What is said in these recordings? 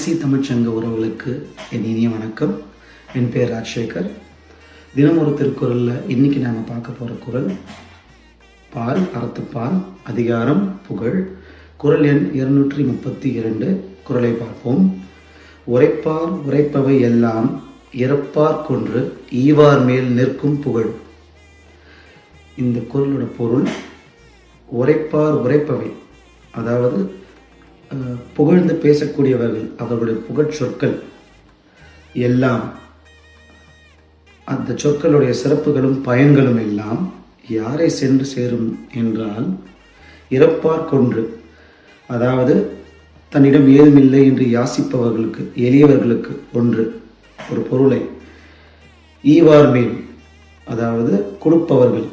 IC தமிழ்ச்சங்க உறவுகளுக்கு என் இனிய வணக்கம். என் பேர் ராஜசேகர். தினம் ஒரு திருக்குறளில் இன்னைக்கு நாம் பார்க்க போகிற குறள் பால், அறத்துப்பால், அதிகாரம் புகழ். குறள் எண் 232. குறளை பார்ப்போம். உரைப்பார் உரைப்பவை எல்லாம் இறப்பார் கொன்று ஈவார் மேல் நிற்கும் புகழ். இந்த குறளோட பொருள், உரைப்பார் உரைப்பவை, அதாவது புகழ்ந்து பேசக்கூடியவர்கள், அவர்களுடைய புகழ் சொற்கள் எல்லாம், அந்த சொற்களுடைய சிறப்புகளும் பயன்களும் எல்லாம் யாரை சென்று சேரும் என்றால், இறப்பார் கொன்று, அதாவது தன்னிடம் ஏதுமில்லை என்று யாசிப்பவர்களுக்கு, எளியவர்களுக்கு ஒரு பொருளை ஈவார் மேல், அதாவது கொடுப்பவர்கள்,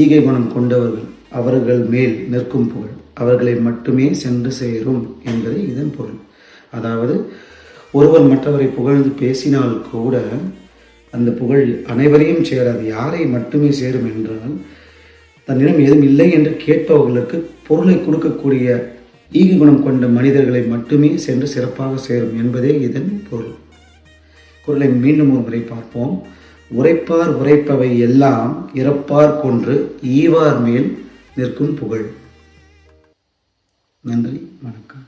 ஈகை குணம் கொண்டவர்கள், அவர்கள் மேல் நிற்கும் புகழ் அவர்களை மட்டுமே சென்று சேரும் என்பது இதன் பொருள். அதாவது ஒருவர் மற்றவரை புகழ்ந்து பேசினால் கூட அந்த புகழ் அனைவரையும் சேராது. யாரை மட்டுமே சேரும் என்றால், தன்னிடம் ஏதும் இல்லை என்று கேட்பவர்களுக்கு பொருளை கொடுக்கக்கூடிய ஈகை குணம் கொண்ட மனிதர்களை மட்டுமே சென்று சிறப்பாக சேரும் என்பதே இதன் பொருள். குறளை மீண்டும் ஒரு முறை பார்ப்போம். உரைப்பார் உரைப்பவை எல்லாம் இறப்பார் கொன்று ஈவார் மேல் நிற்கும் புகழ். நன்றி, வணக்கம்.